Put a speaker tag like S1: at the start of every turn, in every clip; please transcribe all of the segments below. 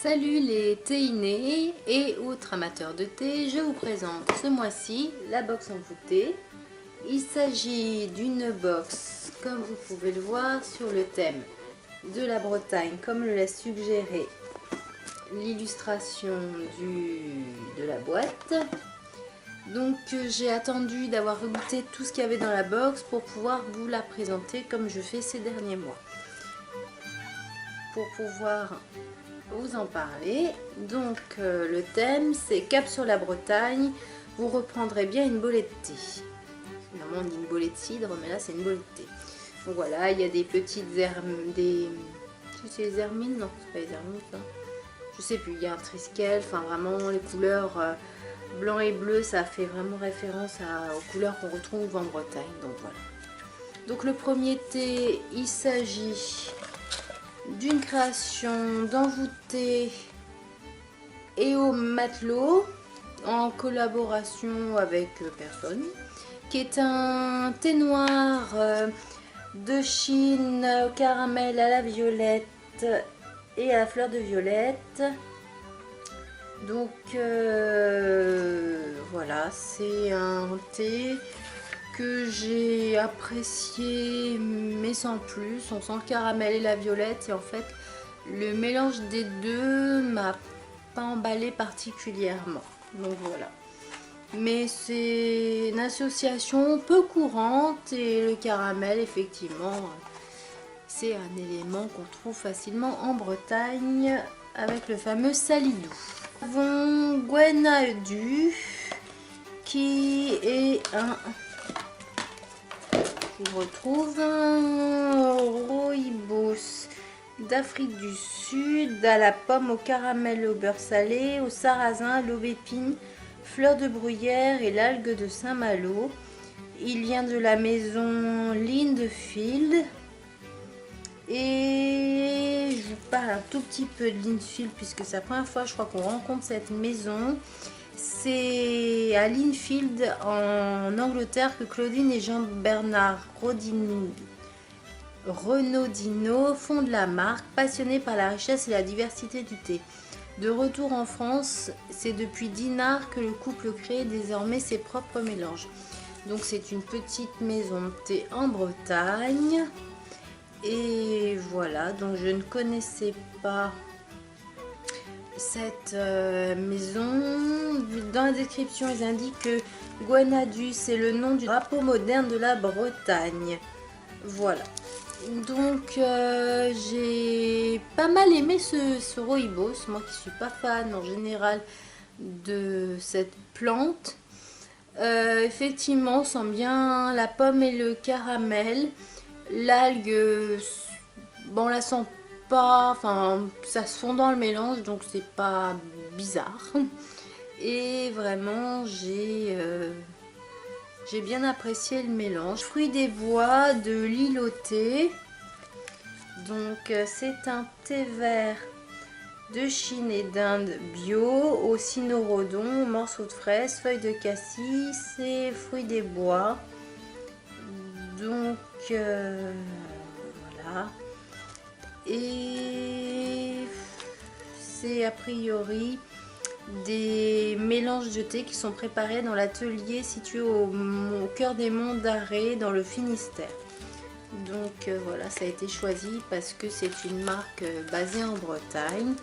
S1: Salut les théinés et autres amateurs de thé, je vous présente ce mois-ci la box envoûtée. Il s'agit d'une box, comme vous pouvez le voir, sur le thème de la Bretagne, comme le l'a suggéré l'illustration de la boîte. Donc j'ai attendu d'avoir goûté tout ce qu'il y avait dans la box pour pouvoir vous la présenter comme je fais ces derniers mois. Pour pouvoir vous en parler. Donc le thème c'est Cap sur la Bretagne. Vous reprendrez bien une bolée de thé. Normalement on dit une bolée de cidre, mais là c'est une bolée de thé. Donc voilà, il y a des petites c'est les hermines, non c'est pas les hermines ça. Je sais plus, il y a un triskel, enfin vraiment les couleurs blanc et bleu, ça fait vraiment référence aux couleurs qu'on retrouve en Bretagne. Donc voilà. Donc le premier thé, il s'agit d'une création d'envoûté et au matelot en collaboration avec personne, qui est un thé noir de Chine au caramel à la violette et à la fleur de violette. Donc voilà, c'est un thé que j'ai apprécié mais sans plus. On sent le caramel et la violette et en fait le mélange des deux m'a pas emballé particulièrement. Donc voilà, mais c'est une association peu courante et le caramel effectivement c'est un élément qu'on trouve facilement en Bretagne avec le fameux salidou. Nous avons Gwenadu qui est un retrouve un rooibos d'Afrique du Sud à la pomme, au caramel, au beurre salé, au sarrasin, à l'aubépine, fleur de bruyère et l'algue de Saint-Malo. Il vient de la maison Lindfield. Et je vous parle un tout petit peu de Lindfield puisque c'est la première fois je crois qu'on rencontre cette maison. C'est à Lindfield en Angleterre que Claudine et Jean-Bernard Renaudino fondent la marque, passionnés par la richesse et la diversité du thé. De retour en France, c'est depuis Dinard que le couple crée désormais ses propres mélanges. Donc c'est une petite maison de thé en Bretagne. Et voilà, donc je ne connaissais pas cette maison. Dans la description, ils indiquent que Gwenadu, c'est le nom du drapeau moderne de la Bretagne. Voilà. Donc j'ai pas mal aimé ce rooibos, moi qui suis pas fan en général de cette plante. Effectivement, on sent bien la pomme et le caramel. L'algue, bon, on la sent pas, enfin ça se fond dans le mélange donc c'est pas bizarre. Et vraiment j'ai bien apprécié le mélange. Fruits des bois de l'îloté. Donc c'est un thé vert de Chine et d'Inde bio au cynorhodon, morceaux de fraises, feuilles de cassis et fruits des bois. Donc voilà. Et c'est a priori des mélanges de thé qui sont préparés dans l'atelier situé au cœur des monts d'Arrée dans le Finistère. Donc voilà, ça a été choisi parce que c'est une marque basée en Bretagne.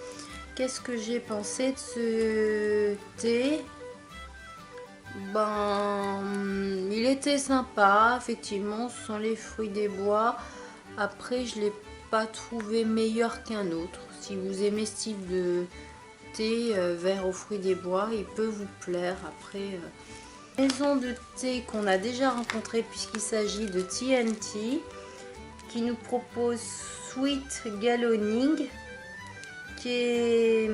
S1: Qu'est-ce que j'ai pensé de ce thé? Ben, il était sympa, effectivement, ce sont les fruits des bois. Après, je ne l'ai pas trouvé meilleur qu'un autre. Si vous aimez ce type de thé vert aux fruits des bois, il peut vous plaire. Après, maison de thé qu'on a déjà rencontré puisqu'il s'agit de TNT qui nous propose Sweet Galloning qui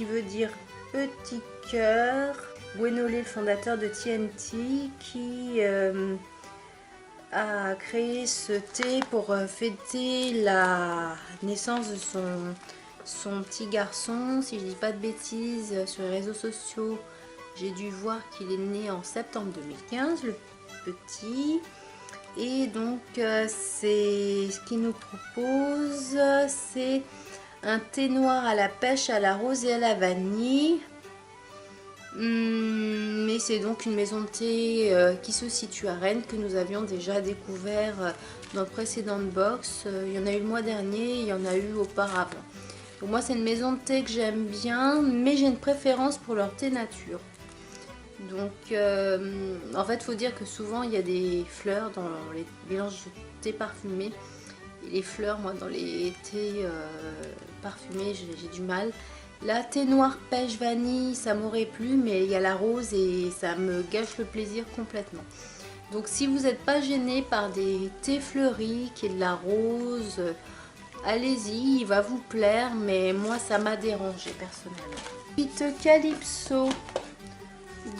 S1: veut dire petit cœur. Gwenolé, le fondateur de TNT, qui a créé ce thé pour fêter la naissance de son petit garçon. Si je dis pas de bêtises, sur les réseaux sociaux, j'ai dû voir qu'il est né en septembre 2015, le petit. Et donc c'est ce qu'il nous propose, c'est un thé noir à la pêche, à la rose et à la vanille. Mais c'est donc une maison de thé qui se situe à Rennes, que nous avions déjà découvert dans de précédentes box. Il y en a eu le mois dernier, il y en a eu auparavant. Donc moi c'est une maison de thé que j'aime bien, mais j'ai une préférence pour leur thé nature. Donc en fait il faut dire que souvent il y a des fleurs dans les mélanges de thé parfumé. Et les fleurs, moi dans les thés parfumés j'ai du mal. La thé noir pêche vanille, ça m'aurait plu, mais il y a la rose et ça me gâche le plaisir complètement. Donc si vous n'êtes pas gêné par des thés fleuris, qui est de la rose, allez-y, il va vous plaire, mais moi ça m'a dérangé personnellement. Petite Calypso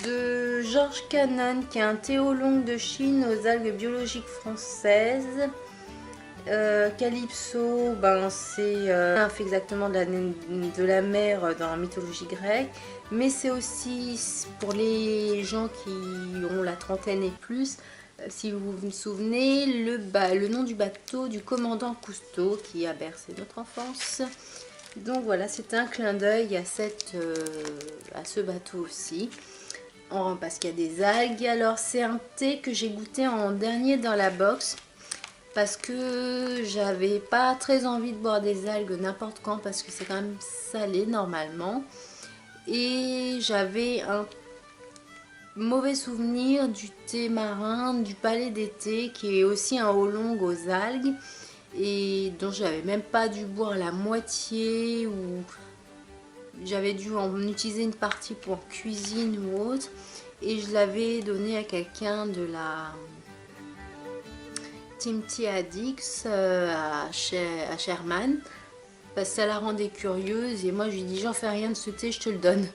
S1: de Georges Cannon, qui est un thé oolong de Chine aux algues biologiques françaises. Calypso, c'est fait exactement de la mer dans la mythologie grecque, mais c'est aussi pour les gens qui ont la trentaine et plus. Si vous vous souvenez, le nom du bateau du commandant Cousteau qui a bercé notre enfance. Donc voilà, c'est un clin d'œil à ce bateau aussi, parce qu'il y a des algues. Alors c'est un thé que j'ai goûté en dernier dans la box, parce que j'avais pas très envie de boire des algues n'importe quand, parce que c'est quand même salé normalement, et j'avais un mauvais souvenir du thé marin du Palais d'été, qui est aussi un oolong aux algues, et dont j'avais même pas dû boire la moitié, ou j'avais dû en utiliser une partie pour cuisine ou autre, et je l'avais donné à quelqu'un de la Team Tea Addicts à Sherman, parce que ça la rendait curieuse, et moi je lui dis j'en fais rien de ce thé, je te le donne,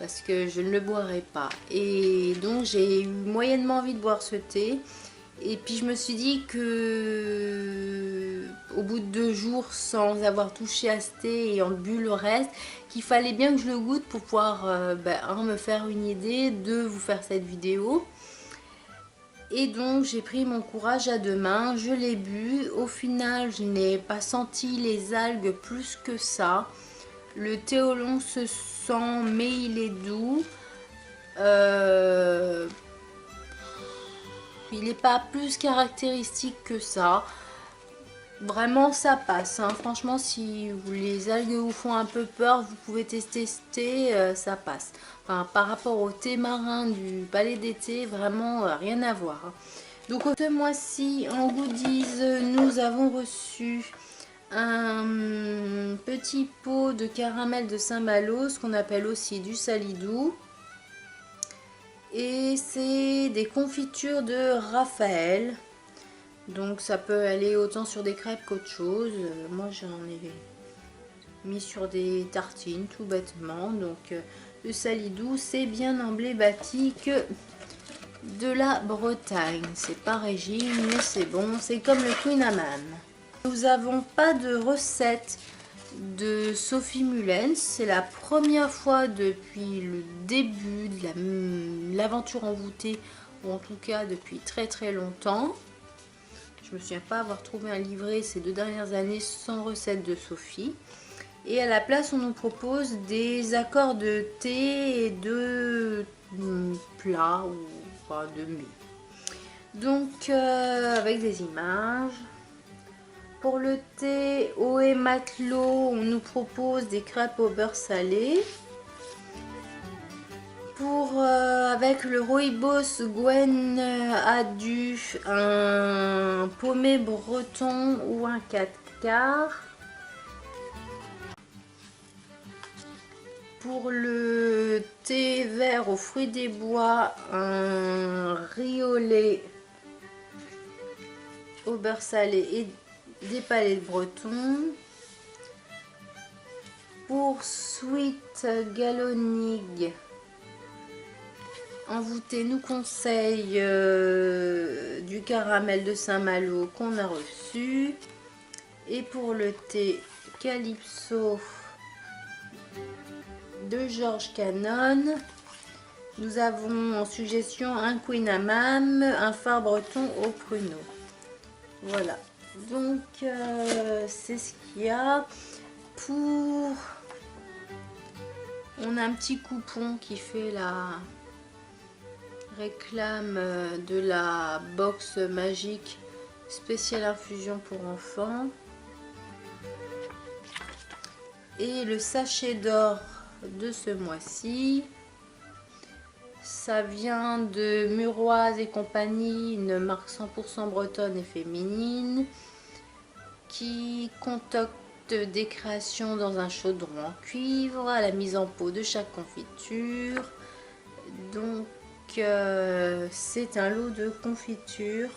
S1: parce que je ne le boirai pas. Et donc j'ai eu moyennement envie de boire ce thé, et puis je me suis dit que au bout de 2 jours sans avoir touché à ce thé et en bu le reste, qu'il fallait bien que je le goûte pour pouvoir me faire une idée, de vous faire cette vidéo. Et donc j'ai pris mon courage à 2 mains, je l'ai bu. Au final je n'ai pas senti les algues plus que ça. Le thé oolong se sent, mais il est doux. Il n'est pas plus caractéristique que ça. Vraiment ça passe, hein. Franchement, si les algues vous font un peu peur, vous pouvez tester ce thé, ça passe. Enfin, par rapport au thé marin du Palais d'été, vraiment rien à voir, hein. Donc ce mois-ci en goodies, nous avons reçu un petit pot de caramel de Saint-Malo, ce qu'on appelle aussi du salidou. Et c'est des confitures de Raphaël. Donc ça peut aller autant sur des crêpes qu'autre chose. Moi j'en ai mis sur des tartines tout bêtement. Donc le salidou, c'est bien emblématique de la Bretagne. C'est pas régime, mais c'est bon. C'est comme le Queen Amman. Nous n'avons pas de recette de Sophie Mullens. C'est la première fois depuis le début de l'aventure envoûtée, ou en tout cas depuis très très longtemps. Je me souviens pas avoir trouvé un livret ces 2 dernières années sans recette de Sophie. Et à la place, on nous propose des accords de thé et de plats ou enfin, de mets. Donc avec des images. Pour le thé eau et matelot, on nous propose des crêpes au beurre salé. Avec le rooibos Gwen a dû un paumé breton ou un 4/4. Pour le thé vert aux fruits des bois, un riolet au beurre salé et des palettes bretons. Pour Sweet Galonig envoûté, nous conseille du caramel de Saint-Malo qu'on a reçu. Et pour le thé Calypso de Georges Cannon, nous avons en suggestion un Queen Amman, un phare breton au pruneau. Voilà, donc c'est ce qu'il y a. pour... On a un petit coupon qui fait la réclame de la box magique spéciale infusion pour enfants. Et le sachet d'or de ce mois-ci, ça vient de Muroise et compagnie, une marque 100% bretonne et féminine qui concocte des créations dans un chaudron en cuivre à la mise en pot de chaque confiture. Donc c'est un lot de confitures.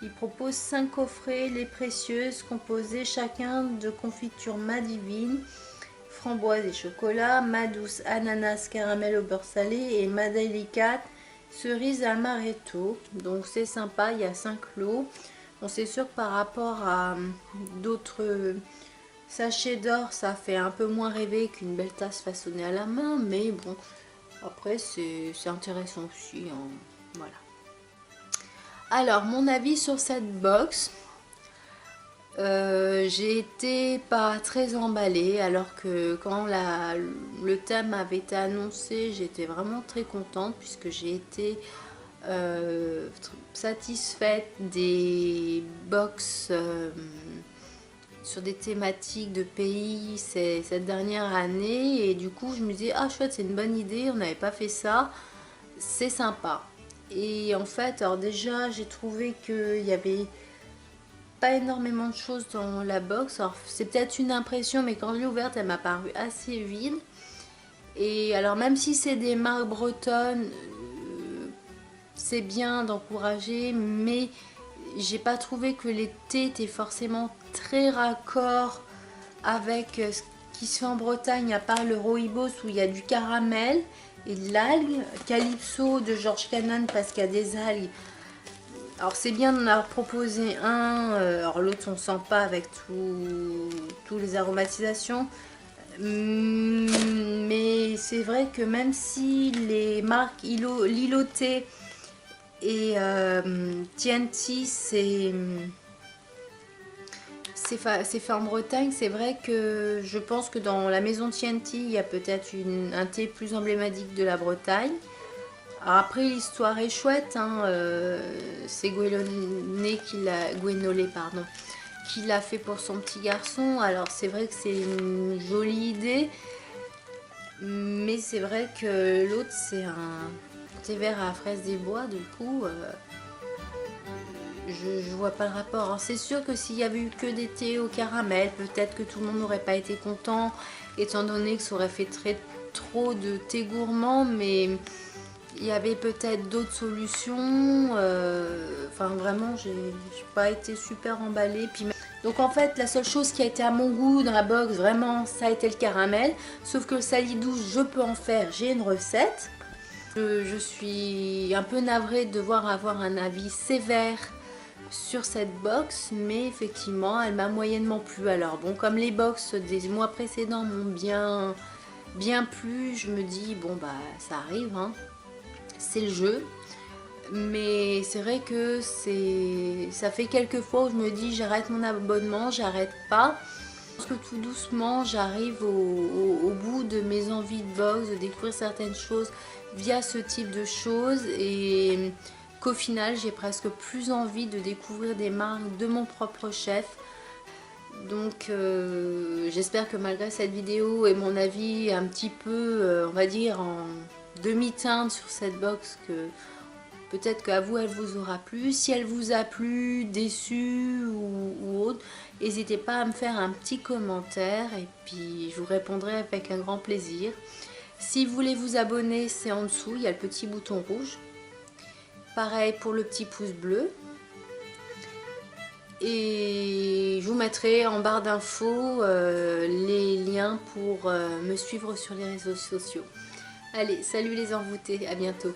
S1: Il propose 5 coffrets les précieuses composés chacun de confitures ma divine, framboise et chocolat, ma douce ananas caramel au beurre salé et ma délicate cerise amaretto. Donc c'est sympa, il y a 5 lots. Bon, c'est sûr que par rapport à d'autres sachets d'or, ça fait un peu moins rêver qu'une belle tasse façonnée à la main, mais bon, après c'est intéressant aussi, hein. Voilà. Alors, mon avis sur cette box, j'ai été pas très emballée, alors que quand le thème avait été annoncé, j'étais vraiment très contente puisque j'ai été satisfaite des box sur des thématiques de pays cette dernière année, et du coup je me disais ah chouette, c'est une bonne idée, on n'avait pas fait ça, c'est sympa. Et en fait, alors déjà j'ai trouvé qu'il y avait pas énormément de choses dans la box. Alors c'est peut-être une impression, mais quand je l'ai ouverte elle m'a paru assez vide. Et alors même si c'est des marques bretonnes, c'est bien d'encourager, mais j'ai pas trouvé que les thés étaient forcément très raccord avec ce qui se fait en Bretagne, à part le rooibos où il y a du caramel et de l'algue. Calypso de Georges Cannon parce qu'il y a des algues. Alors c'est bien d'en avoir proposé un, alors l'autre on sent pas avec tous les aromatisations. Mais c'est vrai que même si les marques Liloté et TNT c'est fait en Bretagne, c'est vrai que je pense que dans la maison TNT il y a peut-être un thé plus emblématique de la Bretagne. Alors après l'histoire est chouette, hein, c'est Gwenolé qui l'a fait pour son petit garçon. Alors c'est vrai que c'est une jolie idée, mais c'est vrai que l'autre c'est un thé vert à la fraise des bois, du coup je vois pas le rapport. Alors c'est sûr que s'il y avait eu que des thés au caramel, peut-être que tout le monde n'aurait pas été content, étant donné que ça aurait fait trop de thé gourmand, mais il y avait peut-être d'autres solutions. Enfin vraiment j'ai pas été super emballée. Puis, donc en fait la seule chose qui a été à mon goût dans la box vraiment ça a été le caramel, sauf que le salidou je peux en faire, j'ai une recette. Je suis un peu navrée de devoir avoir un avis sévère sur cette box, mais effectivement elle m'a moyennement plu. Alors bon, comme les box des mois précédents m'ont bien plu, je me dis bon bah ça arrive, hein, c'est le jeu. Mais c'est vrai que ça fait quelques fois où je me dis j'arrête mon abonnement, j'arrête pas. Je pense que tout doucement j'arrive au bout de mes envies de box, de découvrir certaines choses via ce type de choses, et qu'au final j'ai presque plus envie de découvrir des marques de mon propre chef. Donc j'espère que malgré cette vidéo et mon avis un petit peu on va dire en demi-teinte sur cette box, que peut-être qu'à vous elle vous aura plu. Si elle vous a plu, déçu ou autre, n'hésitez pas à me faire un petit commentaire et puis je vous répondrai avec un grand plaisir. Si vous voulez vous abonner, c'est en dessous, il y a le petit bouton rouge. Pareil pour le petit pouce bleu. Et je vous mettrai en barre d'infos les liens pour me suivre sur les réseaux sociaux. Allez, salut les envoûtés, à bientôt.